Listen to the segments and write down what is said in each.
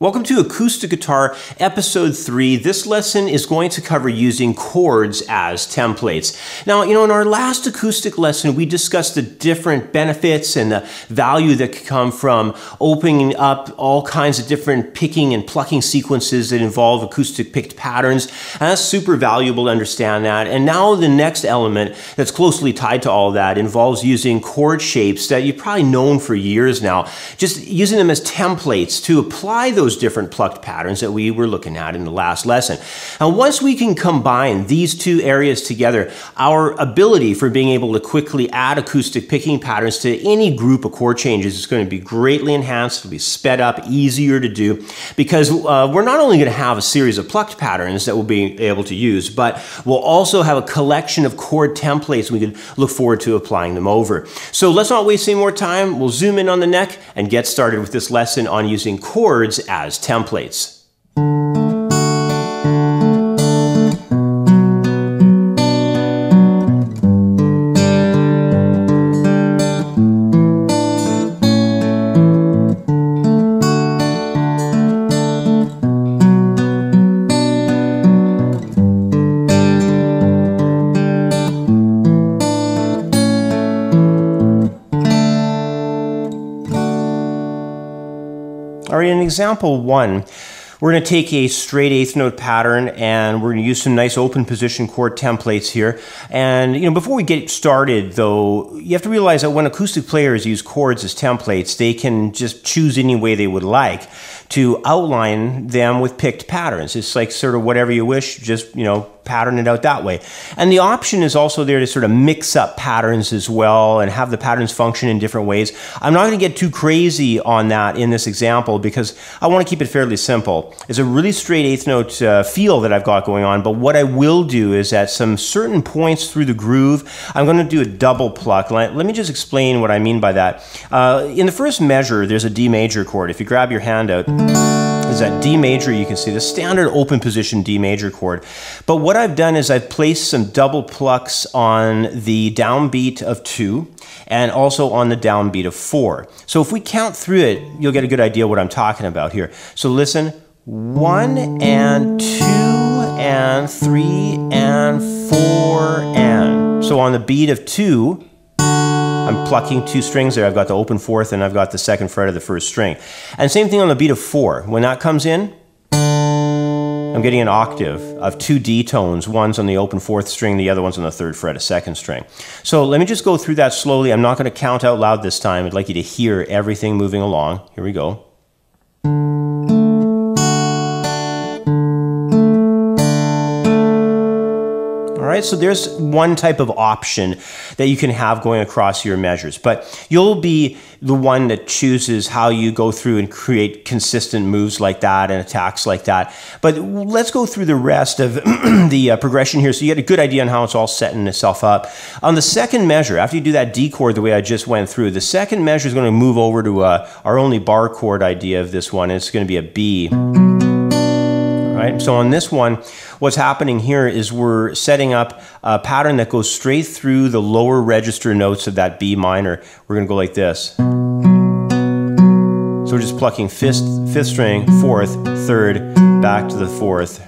Welcome to Acoustic Guitar Episode 3. This lesson is going to cover using chords as templates. Now, in our last acoustic lesson, we discussed the different benefits and the value that could come from opening up all kinds of different picking and plucking sequences that involve acoustic picked patterns. And that's super valuable to understand that. And now the next element that's closely tied to all that involves using chord shapes that you've probably known for years now, just using them as templates to apply those different plucked patterns that we were looking at in the last lesson. And once we can combine these two areas together, our ability for being able to quickly add acoustic picking patterns to any group of chord changes is going to be greatly enhanced. It'll be sped up, easier to do, because we're not only going to have a series of plucked patterns that we'll be able to use, but we'll also have a collection of chord templates we can look forward to applying them over. So let's not waste any more time. We'll zoom in on the neck and get started with this lesson on using chords as templates. All right, in example 1, we're going to take a straight eighth note pattern and we're going to use some nice open position chord templates here. And before we get started though, you have to realize that when acoustic players use chords as templates, they can just choose any way they would like to outline them with picked patterns. It's like sort of whatever you wish, just pattern it out that way. And the option is also there to sort of mix up patterns as well and have the patterns function in different ways. I'm not going to get too crazy on that in this example because I want to keep it fairly simple. It's a really straight eighth note feel that I've got going on, but what I will do is at some certain points through the groove, I'm going to do a double pluck. Let me just explain what I mean by that. In the first measure, there's a D major chord. If you grab your handout, is that D major, you can see the standard open position D major chord. But what I've done is I've placed some double plucks on the downbeat of 2 and also on the downbeat of 4. So if we count through it, you'll get a good idea what I'm talking about here. So listen, 1 and 2 and 3 and 4 and. So on the beat of 2, I'm plucking 2 strings there. I've got the open 4th and I've got the 2nd fret of the 1st string. And same thing on the beat of 4. When that comes in, I'm getting an octave of 2 D tones. One's on the open 4th string, the other one's on the 3rd fret of 2nd string. So let me just go through that slowly. I'm not going to count out loud this time. I'd like you to hear everything moving along. Here we go. All right, so there's one type of option that you can have going across your measures, but you'll be the one that chooses how you go through and create consistent moves like that and attacks like that. But let's go through the rest of the progression here so you get a good idea on how it's all setting itself up. On the second measure, after you do that D chord the way I just went through, the second measure is going to move over to our only bar chord idea of this one, and it's going to be a B. Right? So on this one, what's happening here is we're setting up a pattern that goes straight through the lower register notes of that B minor. We're going to go like this. So we're just plucking 5th string, 4th, 3rd, back to the 4th,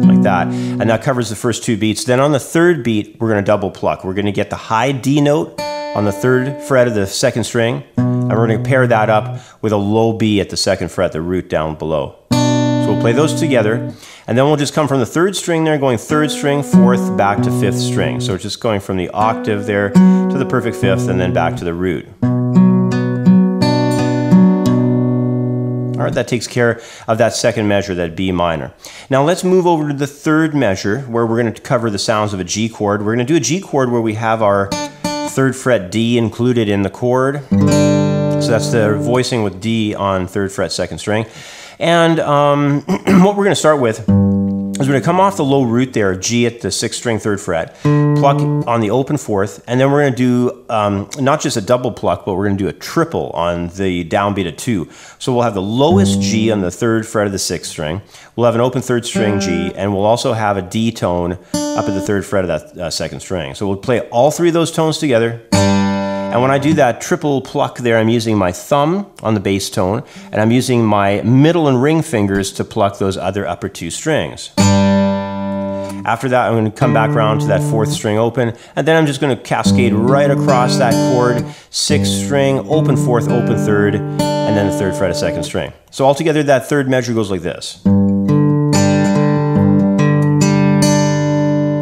like that. And that covers the first 2 beats. Then on the 3rd beat, we're going to double pluck. We're going to get the high D note on the 3rd fret of the 2nd string, and we're going to pair that up with a low B at the 2nd fret, the root down below. So we'll play those together, and then we'll just come from the 3rd string there, going 3rd string, 4th, back to 5th string. So it's just going from the octave there to the perfect 5th, and then back to the root. All right, that takes care of that second measure, that B minor. Now let's move over to the 3rd measure, where we're going to cover the sounds of a G chord. We're going to do a G chord where we have our 3rd fret D included in the chord. So that's the voicing with D on 3rd fret, 2nd string. And what we're going to start with is we're going to come off the low root there, G at the 6th string, 3rd fret, pluck on the open 4th, and then we're going to do not just a double pluck, but we're going to do a triple on the downbeat of 2. So we'll have the lowest G on the 3rd fret of the 6th string, we'll have an open 3rd string G, and we'll also have a D tone up at the 3rd fret of that 2nd string. So we'll play all 3 of those tones together, And when I do that triple pluck there, I'm using my thumb on the bass tone, and I'm using my middle and ring fingers to pluck those other upper two strings. After that, I'm going to come back around to that fourth string open, and then I'm just going to cascade right across that chord, sixth string, open fourth, open third, and then the third fret of second string. So altogether, that third measure goes like this.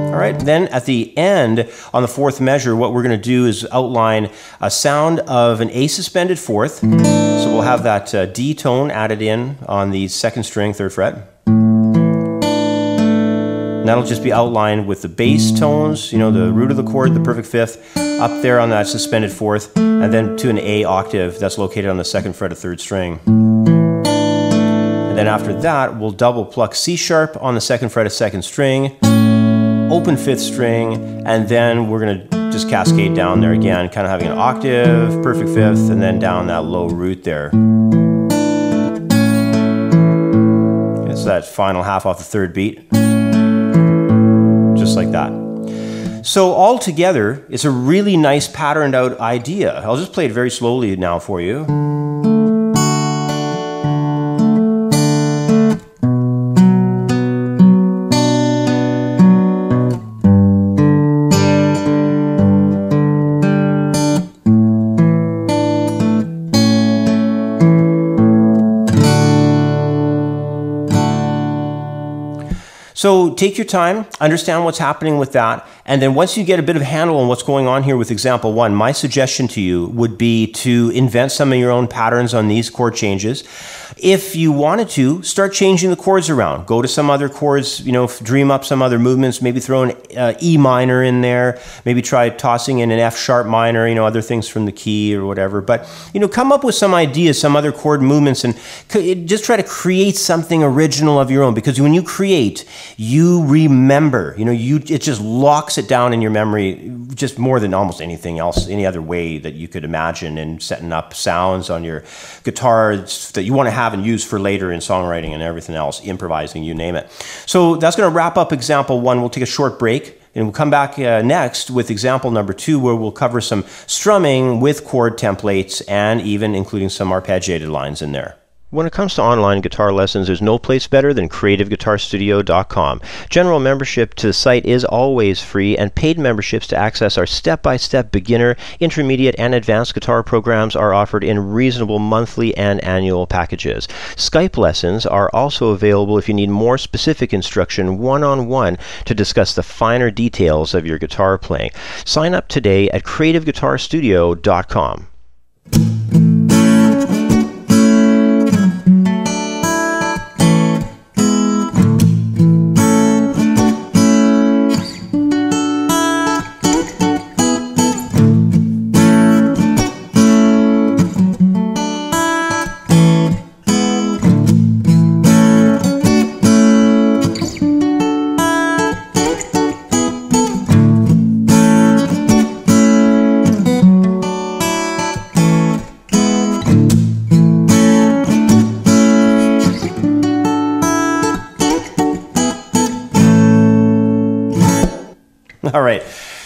All right, then at the end, on the fourth measure, what we're going to do is outline a sound of an A suspended fourth. So we'll have that D tone added in on the second string, third fret. And that'll just be outlined with the bass tones, you know, the root of the chord, the perfect fifth, up there on that suspended fourth, and then to an A octave that's located on the second fret of third string. And then after that, we'll double pluck C sharp on the second fret of second string, open fifth string, and then we're going to just cascade down there again, kind of having an octave, perfect fifth, and then down that low root there. It's that final half off the third beat. Just like that. So all together, it's a really nice patterned out idea. I'll just play it very slowly now for you. So take your time, understand what's happening with that, and then once you get a bit of a handle on what's going on here with example one, my suggestion to you would be to invent some of your own patterns on these chord changes. If you wanted to, start changing the chords around. Go to some other chords, you know, dream up some other movements, maybe throw an E minor in there, maybe try tossing in an F sharp minor, you know, other things from the key or whatever. But, you know, come up with some ideas, some other chord movements, and just try to create something original of your own, because when you create, you remember, you know, it just locks it down in your memory just more than almost anything else, any other way that you could imagine in setting up sounds on your guitar that you want to have and use for later in songwriting and everything else, improvising, you name it. So that's going to wrap up example one. We'll take a short break and we'll come back next with example number two, where we'll cover some strumming with chord templates and even including some arpeggiated lines in there. When it comes to online guitar lessons, there's no place better than CreativeGuitarStudio.com. General membership to the site is always free, and paid memberships to access our step-by-step beginner, intermediate, and advanced guitar programs are offered in reasonable monthly and annual packages. Skype lessons are also available if you need more specific instruction one-on-one to discuss the finer details of your guitar playing. Sign up today at CreativeGuitarStudio.com. All right,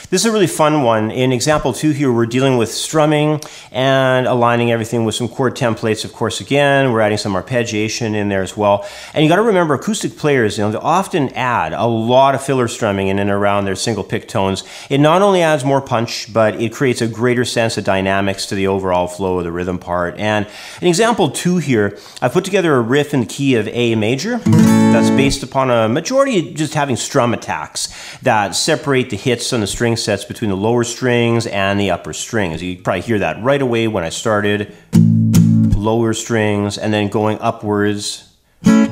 this is a really fun one. In example two here, we're dealing with strumming and aligning everything with some chord templates. Of course, again, we're adding some arpeggiation in there as well. And you got to remember, acoustic players, you know, they often add a lot of filler strumming in and around their single pick tones. It not only adds more punch, but it creates a greater sense of dynamics to the overall flow of the rhythm part. And in example two here, I put together a riff in the key of A major. That's based upon a majority just having strum attacks that separate the hits on the string sets between the lower strings and the upper strings. You probably hear that right away when I started. Lower strings and then going upwards. You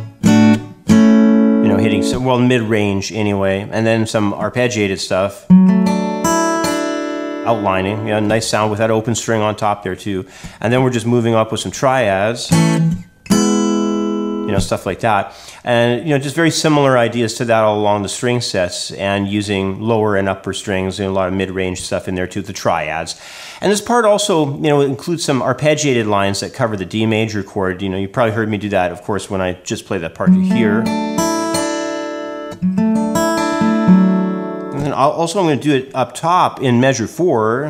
know, hitting some, well, mid-range anyway, and then some arpeggiated stuff. Outlining, yeah, nice sound with that open string on top there too. And then we're just moving up with some triads. You know, stuff like that. And, you know, just very similar ideas to that all along the string sets, and using lower and upper strings and a lot of mid-range stuff in there too, the triads. And this part also, you know, includes some arpeggiated lines that cover the D major chord. You know, you probably heard me do that, of course, when I just played that part here. And then also I'm going to do it up top in measure 4.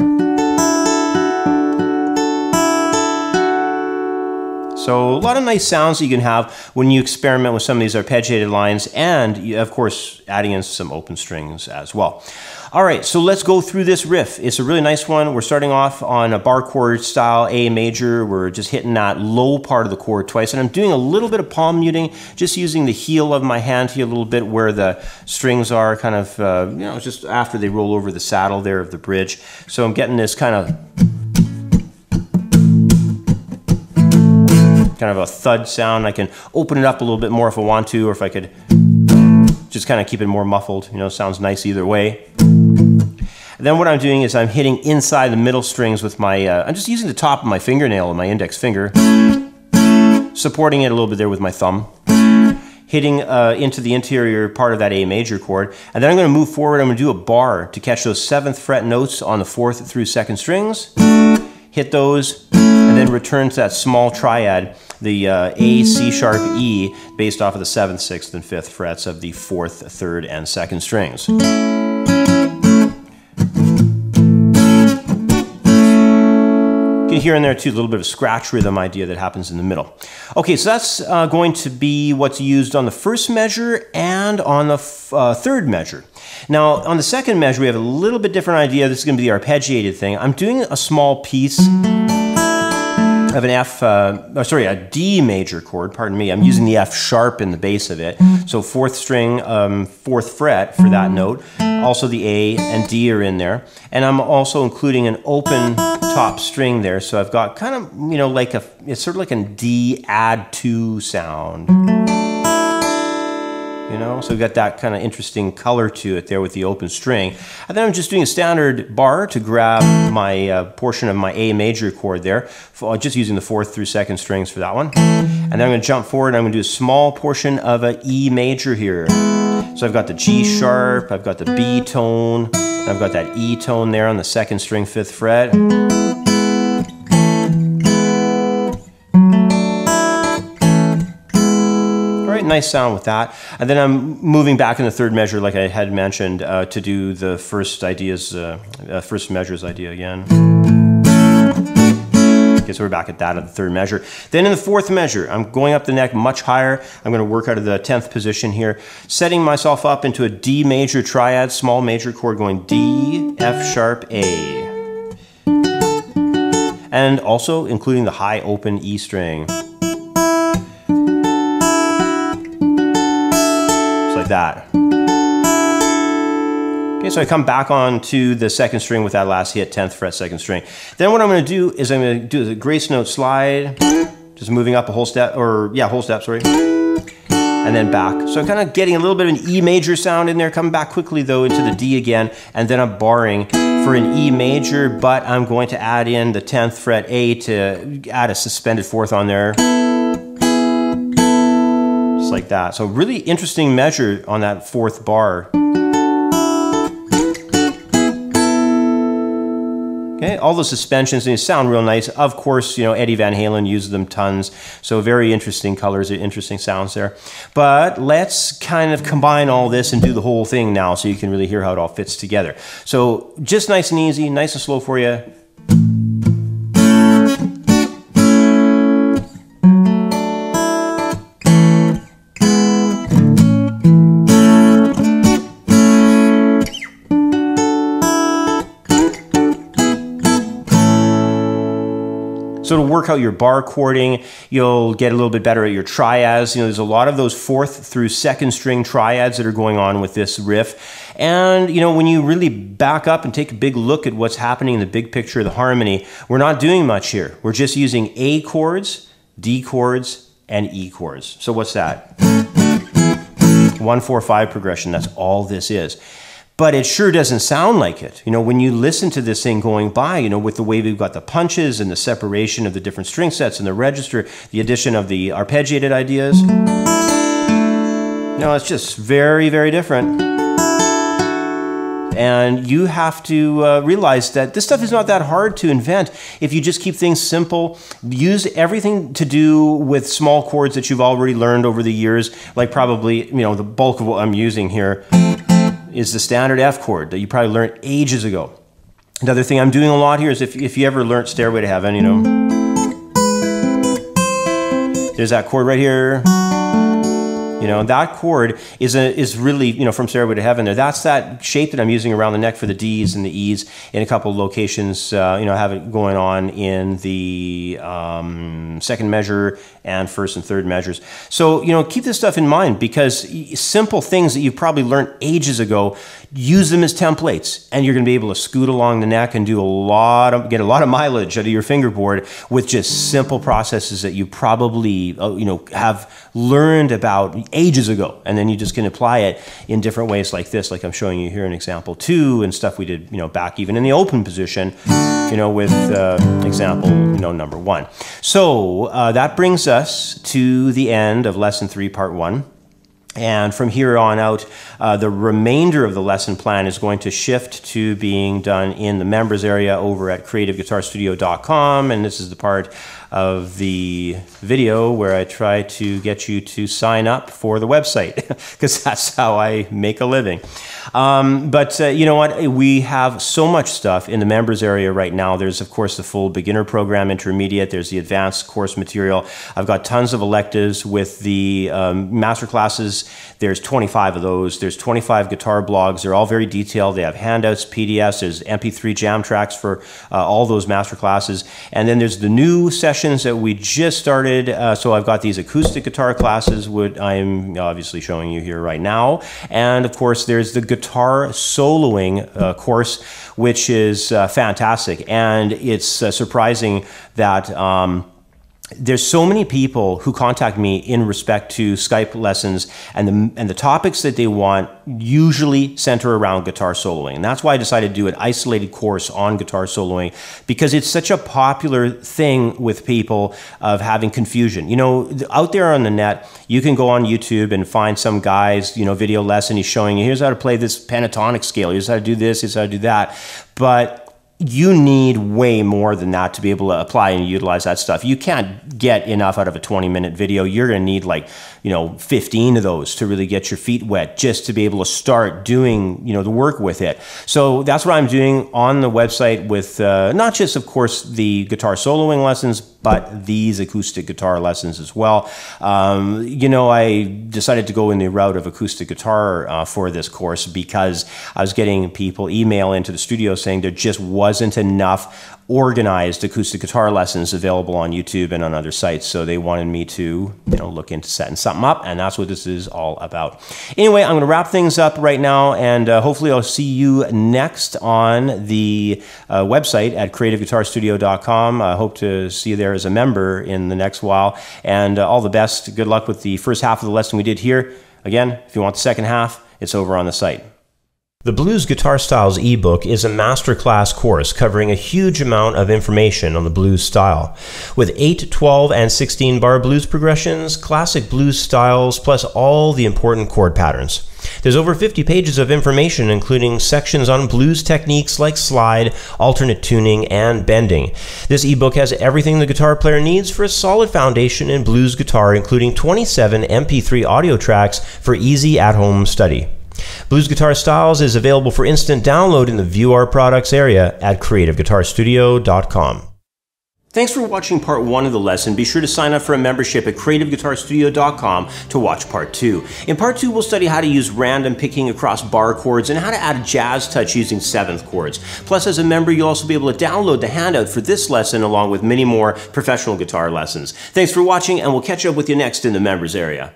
So a lot of nice sounds that you can have when you experiment with some of these arpeggiated lines, and you, of course, adding in some open strings as well. All right, so let's go through this riff. It's a really nice one. We're starting off on a bar chord style A major. We're just hitting that low part of the chord twice, and I'm doing a little bit of palm muting, just using the heel of my hand here a little bit where the strings are kind of, you know, just after they roll over the saddle there of the bridge. So I'm getting this kind of a thud sound. I can open it up a little bit more if I want to, or if I could just kind of keep it more muffled. You know, sounds nice either way. And then what I'm doing is I'm hitting inside the middle strings with my, I'm just using the top of my fingernail and my index finger, supporting it a little bit there with my thumb, hitting into the interior part of that A major chord. And then I'm going to move forward. I'm going to do a bar to catch those 7th fret notes on the 4th through 2nd strings, hit those, and then return to that small triad, the A, C sharp, E, based off of the 7th, 6th, and 5th frets of the 4th, 3rd, and 2nd strings. You can hear in there too a little bit of a scratch rhythm idea that happens in the middle. Okay, so that's going to be what's used on the 1st measure and on the 3rd measure. Now, on the 2nd measure, we have a little bit different idea. This is going to be the arpeggiated thing. I'm doing a small piece of an a D major chord, pardon me. I'm using the F sharp in the base of it. So 4th string, 4th fret for that note. Also the A and D are in there. And I'm also including an open top string there. So I've got kind of, you know, like it's sort of like a D add 2 sound. You know, so we've got that kind of interesting color to it there with the open string. And then I'm just doing a standard bar to grab my portion of my A major chord there, just using the 4th through 2nd strings for that one. And then I'm going to jump forward and I'm going to do a small portion of an E major here. So I've got the G sharp, I've got the B tone, I've got that E tone there on the 2nd string, 5th fret. Nice sound with that. And then I'm moving back in the 3rd measure, like I had mentioned, to do the first measures idea again. Okay, so we're back at that at the 3rd measure. Then in the 4th measure, I'm going up the neck much higher. I'm going to work out of the 10th position here, setting myself up into a D major triad, small major chord going D, F sharp, A. And also including the high open E string. Like that. Okay, so I come back on to the 2nd string with that last hit, 10th fret, 2nd string. Then what I'm going to do is I'm going to do the grace note slide, just moving up a whole step, whole step, sorry, and then back. So I'm kind of getting a little bit of an E major sound in there, coming back quickly though into the D again, and then I'm barring for an E major, but I'm going to add in the 10th fret A to add a suspended 4th on there. Like that. So really interesting measure on that 4th bar. Okay, all the suspensions, and they sound real nice. Of course, you know, Eddie Van Halen uses them tons. So very interesting colors, interesting sounds there. But let's kind of combine all this and do the whole thing now so you can really hear how it all fits together. So just nice and easy, nice and slow for you. So to work out your bar chording, you'll get a little bit better at your triads. You know, there's a lot of those 4th through 2nd string triads that are going on with this riff. And, you know, when you really back up and take a big look at what's happening in the big picture of the harmony, we're not doing much here. We're just using A chords, D chords, and E chords. So what's that? 1, 4, 5 progression. That's all this is. But it sure doesn't sound like it. You know, when you listen to this thing going by, you know, with the way we've got the punches and the separation of the different string sets and the register, the addition of the arpeggiated ideas, you know, it's just very, very different. And you have to realize that this stuff is not that hard to invent if you just keep things simple. Use everything to do with small chords that you've already learned over the years, like probably, you know, the bulk of what I'm using here is the standard F chord that you probably learned ages ago. Another thing I'm doing a lot here is if you ever learned Stairway to Heaven, you know, There's that chord right here. You know, that chord is really, you know, from Stairway to Heaven there. That's that shape that I'm using around the neck for the D's and the E's in a couple of locations. You know, I have it going on in the second measure and first and third measures. So, you know, keep this stuff in mind, because simple things that you probably learned ages ago, use them as templates, and you're going to be able to scoot along the neck and do get a lot of mileage out of your fingerboard with just simple processes that you probably, you know, have learned about ages ago, and then you just can apply it in different ways like this, like I'm showing you here in example 2, and stuff we did, you know, back even in the open position, you know, with example, you know, number 1. So that brings us to the end of lesson 3, part 1. And from here on out, the remainder of the lesson plan is going to shift to being done in the members area over at creativeguitarstudio.com. And this is the part of the video where I try to get you to sign up for the website, because that's how I make a living. But you know what? We have so much stuff in the members area right now. There's, of course, the full beginner program, intermediate. There's the advanced course material. I've got tons of electives with the master classes. There's 25 of those. There's 25 guitar blogs. They're all very detailed. They have handouts, PDFs. There's MP3 jam tracks for all those master classes. And then there's the new sessions that we just started. So I've got these acoustic guitar classes, what I'm obviously showing you here right now. And of course, there's the guitar soloing course, which is fantastic. And it's surprising that there's so many people who contact me in respect to Skype lessons, and the topics that they want usually center around guitar soloing. And that's why I decided to do an isolated course on guitar soloing, because it's such a popular thing with people of having confusion. You know, out there on the net, you can go on YouTube and find some guy's, you know, video lesson. He's showing you, here's how to play this pentatonic scale. Here's how to do this, here's how to do that. But you need way more than that to be able to apply and utilize that stuff. You can't get enough out of a 20-minute video. You're going to need, like, you know, 15 of those to really get your feet wet, just to be able to start doing, you know, the work with it. So that's what I'm doing on the website with not just, of course, the guitar soloing lessons, but these acoustic guitar lessons as well. You know, I decided to go in the route of acoustic guitar for this course, because I was getting people email into the studio saying there just wasn't enough organized acoustic guitar lessons available on YouTube and on other sites. So they wanted me to, you know, look into setting something up, and that's what this is all about. Anyway, I'm going to wrap things up right now, and hopefully I'll see you next on the website at creativeguitarstudio.com. I hope to see you there as a member in the next while, and all the best. Good luck with the first half of the lesson we did here. Again, if you want the second half, it's over on the site. The Blues Guitar Styles ebook is a masterclass course covering a huge amount of information on the blues style, with 8, 12, and 16 bar blues progressions, classic blues styles, plus all the important chord patterns. There's over 50 pages of information, including sections on blues techniques like slide, alternate tuning, and bending. This ebook has everything the guitar player needs for a solid foundation in blues guitar, including 27 MP3 audio tracks for easy at-home study. Blues Guitar Styles is available for instant download in the View Our Products area at creativeguitarstudio.com. Thanks for watching part 1 of the lesson. Be sure to sign up for a membership at creativeguitarstudio.com to watch part 2. In part 2, we'll study how to use random picking across bar chords and how to add a jazz touch using 7th chords. Plus, as a member, you'll also be able to download the handout for this lesson along with many more professional guitar lessons. Thanks for watching, and we'll catch up with you next in the members area.